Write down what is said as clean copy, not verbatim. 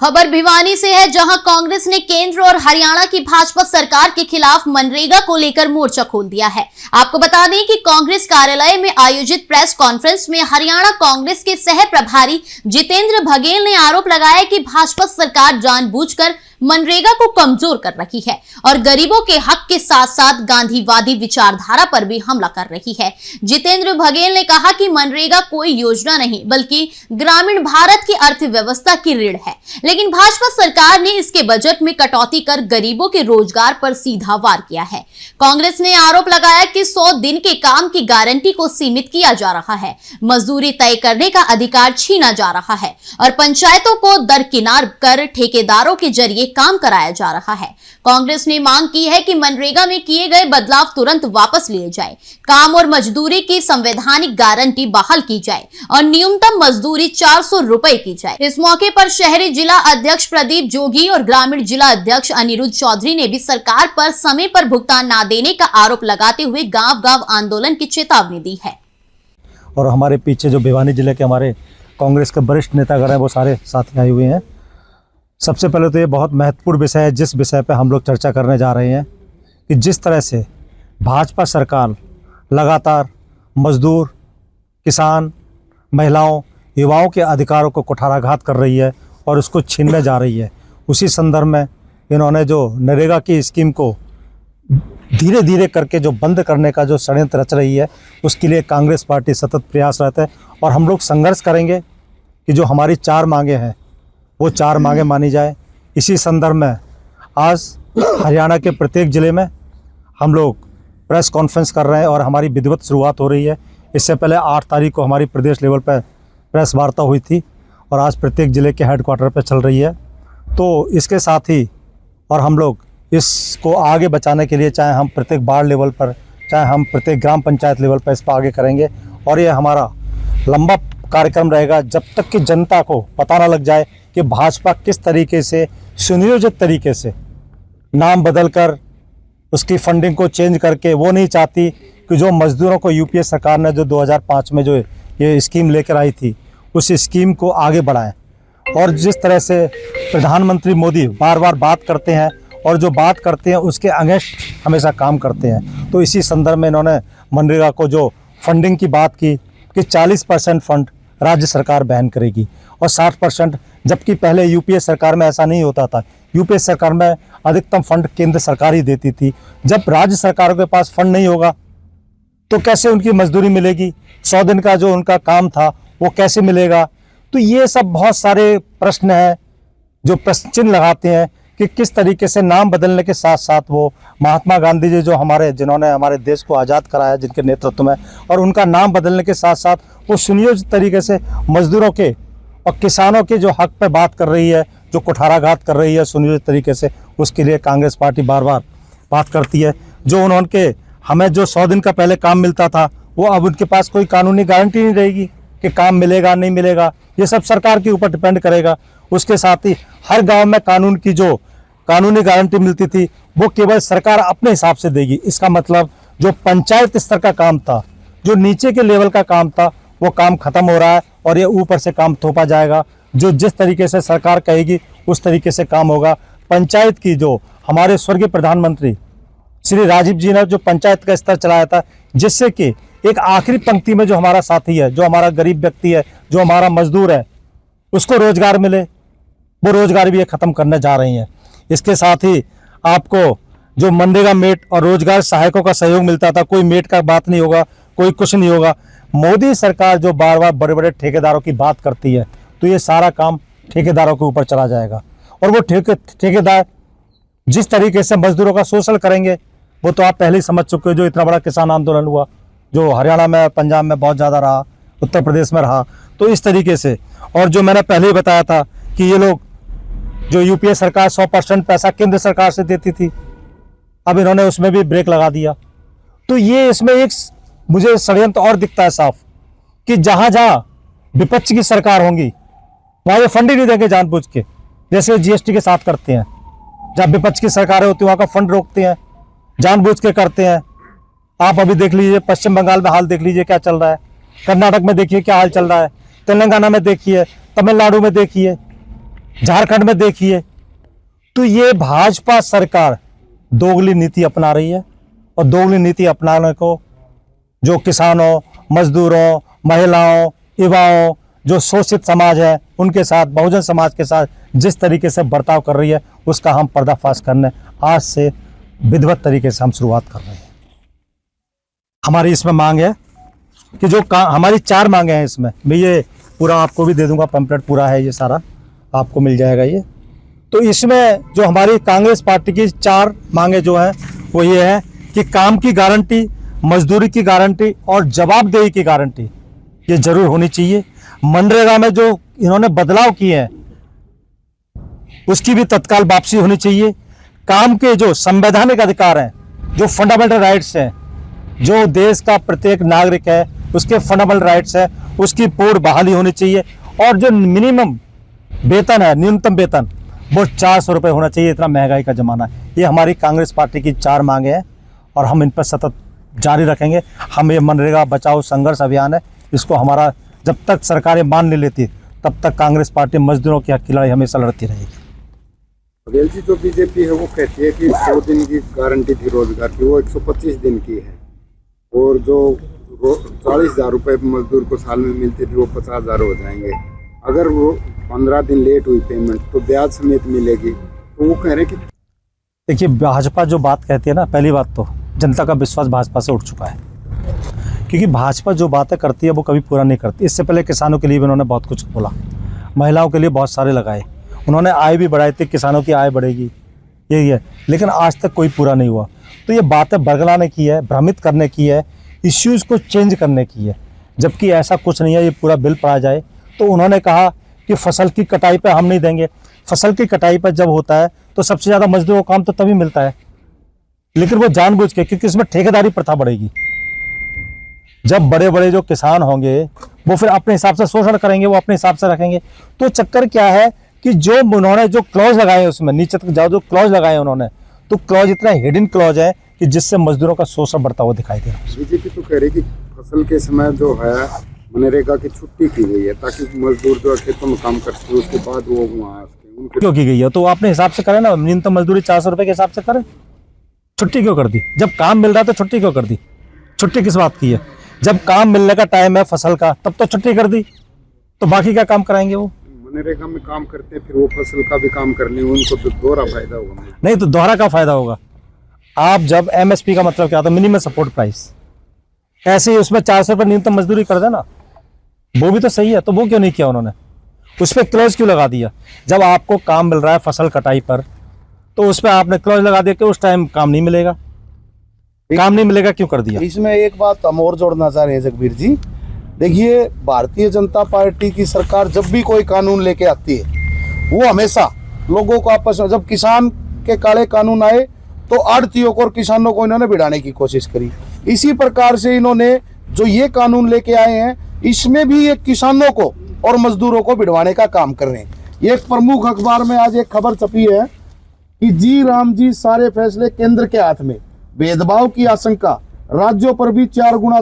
खबर भिवानी से है, जहां कांग्रेस ने केंद्र और हरियाणा की भाजपा सरकार के खिलाफ मनरेगा को लेकर मोर्चा खोल दिया है। आपको बता दें कि कांग्रेस कार्यालय में आयोजित प्रेस कॉन्फ्रेंस में हरियाणा कांग्रेस के सह प्रभारी जितेंद्र बघेल ने आरोप लगाया कि भाजपा सरकार जानबूझकर मनरेगा को कमजोर कर रही है और गरीबों के हक के साथ साथ गांधीवादी विचारधारा पर भी हमला कर रही है। जितेंद्र बघेल ने कहा कि मनरेगा कोई योजना नहीं बल्कि ग्रामीण भारत की अर्थव्यवस्था की रीढ़ है, लेकिन भाजपा सरकार ने इसके बजट में कटौती कर गरीबों के रोजगार पर सीधा वार किया है। कांग्रेस ने आरोप लगाया कि 100 दिन के काम की गारंटी को सीमित किया जा रहा है, मजदूरी तय करने का अधिकार छीना जा रहा है और पंचायतों को दरकिनार कर ठेकेदारों के जरिए काम कराया जा रहा है। कांग्रेस ने मांग की है कि मनरेगा में किए गए बदलाव तुरंत वापस लिए जाए, काम और मजदूरी की संवैधानिक गारंटी बहाल की जाए और न्यूनतम मजदूरी 400 रुपए की जाए। इस मौके पर शहरी जिला अध्यक्ष प्रदीप जोगी और ग्रामीण जिला अध्यक्ष अनिरुद्ध चौधरी ने भी सरकार पर समय पर भुगतान न देने का आरोप लगाते हुए गांव-गांव आंदोलन की चेतावनी दी है। और हमारे पीछे जो भिवानी जिले के हमारे कांग्रेस के वरिष्ठ नेतागण हैं, वो सारे साथी आए हुए हैं। सबसे पहले तो ये बहुत महत्वपूर्ण विषय है, जिस विषय पर हम लोग चर्चा करने जा रहे हैं कि जिस तरह से भाजपा सरकार लगातार मजदूर, किसान, महिलाओं, युवाओं के अधिकारों को कुठाराघात कर रही है और उसको छीनने जा रही है। उसी संदर्भ में इन्होंने जो नरेगा की स्कीम को धीरे धीरे करके जो बंद करने का जो षड्यंत्र रच रही है, उसके लिए कांग्रेस पार्टी सतत प्रयासरत है और हम लोग संघर्ष करेंगे कि जो हमारी 4 मांगे हैं वो 4 मांगे मानी जाए। इसी संदर्भ में आज हरियाणा के प्रत्येक ज़िले में हम लोग प्रेस कॉन्फ्रेंस कर रहे हैं और हमारी विधिवत शुरुआत हो रही है। इससे पहले 8 तारीख को हमारी प्रदेश लेवल पर प्रेस वार्ता हुई थी और आज प्रत्येक ज़िले के हेडक्वार्टर पर चल रही है। तो इसके साथ ही और हम लोग इसको आगे बचाने के लिए, चाहे हम प्रत्येक वार्ड लेवल पर, चाहे हम प्रत्येक ग्राम पंचायत लेवल पर, इस पर आगे करेंगे और ये हमारा लंबा कार्यक्रम रहेगा जब तक कि जनता को पता ना लग जाए कि भाजपा किस तरीके से सुनियोजित तरीके से नाम बदलकर उसकी फंडिंग को चेंज करके, वो नहीं चाहती कि जो मजदूरों को यूपीए सरकार ने जो 2005 में जो ये स्कीम लेकर आई थी, उस स्कीम को आगे बढ़ाएं। और जिस तरह से प्रधानमंत्री मोदी बार बार बात करते हैं और जो बात करते हैं उसके अगेंस्ट हमेशा काम करते हैं, तो इसी संदर्भ में इन्होंने मनरेगा को जो फंडिंग की बात की कि 40% फंड राज्य सरकार वहन करेगी और 60%, जबकि पहले यूपीए सरकार में ऐसा नहीं होता था। यूपीए सरकार में अधिकतम फंड केंद्र सरकार ही देती थी। जब राज्य सरकारों के पास फंड नहीं होगा तो कैसे उनकी मजदूरी मिलेगी? 100 दिन का जो उनका काम था वो कैसे मिलेगा? तो ये सब बहुत सारे प्रश्न हैं जो प्रश्न चिन्ह लगाते हैं कि किस तरीके से नाम बदलने के साथ साथ वो महात्मा गांधी जी जो जिन्होंने हमारे देश को आज़ाद कराया, जिनके नेतृत्व में, और उनका नाम बदलने के साथ साथ वो सुनियोजित तरीके से मजदूरों के और किसानों के जो हक पे बात कर रही है, जो कुठाराघात कर रही है सुनियोजित तरीके से, उसके लिए कांग्रेस पार्टी बार बार बात करती है। जो हमें जो 100 दिन का पहले काम मिलता था, वो अब उनके पास कोई कानूनी गारंटी नहीं रहेगी कि काम मिलेगा नहीं मिलेगा, ये सब सरकार के ऊपर डिपेंड करेगा। उसके साथ ही हर गाँव में कानून की जो कानूनी गारंटी मिलती थी वो केवल सरकार अपने हिसाब से देगी। इसका मतलब जो पंचायत स्तर का काम था, जो नीचे के लेवल का काम था, वो काम खत्म हो रहा है और ये ऊपर से काम थोपा जाएगा। जो जिस तरीके से सरकार कहेगी उस तरीके से काम होगा। पंचायत की जो हमारे स्वर्गीय प्रधानमंत्री श्री राजीव जी ने जो पंचायत का स्तर चलाया था, जिससे कि एक आखिरी पंक्ति में जो हमारा साथी है, जो हमारा गरीब व्यक्ति है, जो हमारा मजदूर है, उसको रोजगार मिले, वो रोजगार भी ये खत्म करने जा रही हैं। इसके साथ ही आपको जो मनरेगा मेट और रोजगार सहायकों का सहयोग मिलता था, कोई मेट का बात नहीं होगा, कोई कुछ नहीं होगा। मोदी सरकार जो बार बार बड़े बड़े ठेकेदारों की बात करती है, तो ये सारा काम ठेकेदारों के ऊपर चला जाएगा और वो ठेकेदार जिस तरीके से मजदूरों का शोषण करेंगे वो तो आप पहले ही समझ चुके हो। जो इतना बड़ा किसान आंदोलन हुआ, जो हरियाणा में, पंजाब में बहुत ज़्यादा रहा, उत्तर प्रदेश में रहा, तो इस तरीके से, और जो मैंने पहले ही बताया था कि ये लोग जो यूपीए सरकार 100% पैसा केंद्र सरकार से देती थी, अब इन्होंने उसमें भी ब्रेक लगा दिया। तो ये इसमें एक मुझे षड्यंत्र और दिखता है साफ कि जहाँ जहाँ विपक्ष की सरकार होंगी वहाँ ये फंड ही नहीं देंगे जानबूझ के, जैसे जीएसटी के साथ करते हैं। जब विपक्ष की सरकारें होती हैं वहाँ का फंड रोकते हैं, जानबूझ के करते हैं। आप अभी देख लीजिए पश्चिम बंगाल में हाल देख लीजिए क्या चल रहा है, कर्नाटक में देखिए क्या हाल चल रहा है, तेलंगाना में देखिए, तमिलनाडु में देखिए, झारखंड में देखिए, तो ये भाजपा सरकार दोगली नीति अपना रही है। और दोगली नीति अपनाने को जो किसानों, मजदूरों, महिलाओं, युवाओं, जो शोषित समाज है उनके साथ, बहुजन समाज के साथ जिस तरीके से बर्ताव कर रही है, उसका हम पर्दाफाश करने आज से विधिवत तरीके से हम शुरुआत कर रहे हैं। हमारी इसमें मांग है कि जो हमारी 4 मांगे हैं, इसमें मैं ये पूरा आपको भी दे दूंगा, पैम्पलेट पूरा है, ये सारा आपको मिल जाएगा ये। तो इसमें जो हमारी कांग्रेस पार्टी की 4 मांगे जो हैं वो ये है कि काम की गारंटी, मजदूरी की गारंटी और जवाबदेही की गारंटी ये जरूर होनी चाहिए। मनरेगा में जो इन्होंने बदलाव किए हैं उसकी भी तत्काल वापसी होनी चाहिए। काम के जो संवैधानिक अधिकार हैं, जो फंडामेंटल राइट्स हैं, जो देश का प्रत्येक नागरिक है उसके फंडामेंटल राइट्स है, उसकी पूर्ण बहाली होनी चाहिए। और जो मिनिमम वेतन है, न्यूनतम वेतन, वो 400 रुपये होना चाहिए। इतना महंगाई का ज़माना है। ये हमारी कांग्रेस पार्टी की 4 मांगे हैं और हम इन पर सतत जारी रखेंगे। हम ये मनरेगा बचाओ संघर्ष अभियान है, इसको हमारा जब तक सरकारें मान नहीं लेती तब तक कांग्रेस पार्टी मजदूरों की हक की लड़ाई हमेशा लड़ती रहेगी। बघेल जी, जो बीजेपी है वो कहती है कि 100 दिन की गारंटी थी रोजगार की, वो 125 दिन की है। और जो 40,000 रुपये मजदूर को साल में मिलते थे वो 50,000 हो जाएंगे। अगर वो 15 दिन लेट हुई पेमेंट तो ब्याज समेत मिलेगी। तो वो कह रहे कि देखिए, भाजपा जो बात कहती है ना, पहली बात तो जनता का विश्वास भाजपा से उठ चुका है, क्योंकि भाजपा जो बातें करती है वो कभी पूरा नहीं करती। इससे पहले किसानों के लिए भी उन्होंने बहुत कुछ बोला, महिलाओं के लिए बहुत सारे लगाए, उन्होंने आय भी बढ़ाई थी, किसानों की आय बढ़ेगी, यही है, लेकिन आज तक कोई पूरा नहीं हुआ। तो ये बातें बरगलाने की है, भ्रमित करने की है, इश्यूज़ को चेंज करने की है, जबकि ऐसा कुछ नहीं है। ये पूरा बिल पढ़ा जाए तो उन्होंने कहा कि फसल की कटाई पे हम नहीं देंगे। फसल की कटाई पर जब होता है तो सबसे ज़्यादा मजदूरों को काम तो तभी मिलता है, लेकिन वो जानबूझ के, क्योंकि उसमें ठेकेदारी प्रथा बढ़ेगी। जब बड़े बड़े जो किसान होंगे वो फिर अपने हिसाब से शोषण करेंगे, वो अपने हिसाब से रखेंगे। तो चक्कर क्या है कि जो उन्होंने जो क्लॉज लगाए उसमें नीचे तक जाओ, जो क्लॉज लगाए उन्होंने, तो क्लॉज इतना हिडन क्लॉज है कि जिससे मजदूरों का शोषण बढ़ता हुआ दिखाई दे रहा है। बीजेपी तो कह रही कि फसल के समय जो है मनरेगा की छुट्टी की गई है ताकि मजदूर जो खेतों में काम कर सके, उसके बाद वो वहाँ क्यों की गई है? तो अपने हिसाब से करें ना, न्यूनतम मजदूरी 400 रुपये के हिसाब से करें। छुट्टी क्यों कर दी? जब काम मिल रहा था छुट्टी क्यों कर दी? छुट्टी किस बात की है? जब काम मिलने का टाइम है फसल का तब तो छुट्टी कर दी, तो बाकी क्या काम कराएंगे? वो मनरेगा में काम करते हैं, फिर वो फसल का भी काम करने, उनको तो दोहरा फायदा होगा। नहीं तो दोहरा का फायदा होगा। आप जब MSP का मतलब क्या होता है? मिनिमम सपोर्ट प्राइस, ऐसे ही उसमें 400 रुपये न्यूनतम मजदूरी कर देना, वो भी तो सही है। तो वो क्यों नहीं किया उन्होंने? उस पर क्लॉज क्यों लगा दिया? जब आपको काम मिल रहा है फसल कटाई पर तो उस पर आपने क्लॉज लगा दिया कि उस टाइम काम नहीं मिलेगा। काम नहीं मिलेगा क्यों कर दिया? इसमें एक बात हम और जोड़ना चाह रहे हैं जगबीर जी। देखिए, भारतीय जनता पार्टी की सरकार जब भी कोई कानून लेके आती है वो हमेशा लोगों को आपस में, जब किसान के काले कानून आए तो आड़तियों को और किसानों को इन्होंने भिड़ाने की कोशिश करी। इसी प्रकार से इन्होंने जो ये कानून लेके आए हैं इसमें भी ये किसानों को और मजदूरों को भिड़वाने का काम कर रहे हैं। ये एक प्रमुख अखबार में आज एक खबर छपी है कि जी राम जी सारे फैसले केंद्र के हाथ में, भेदभाव की आशंका, राज्यों पर भी 4 गुना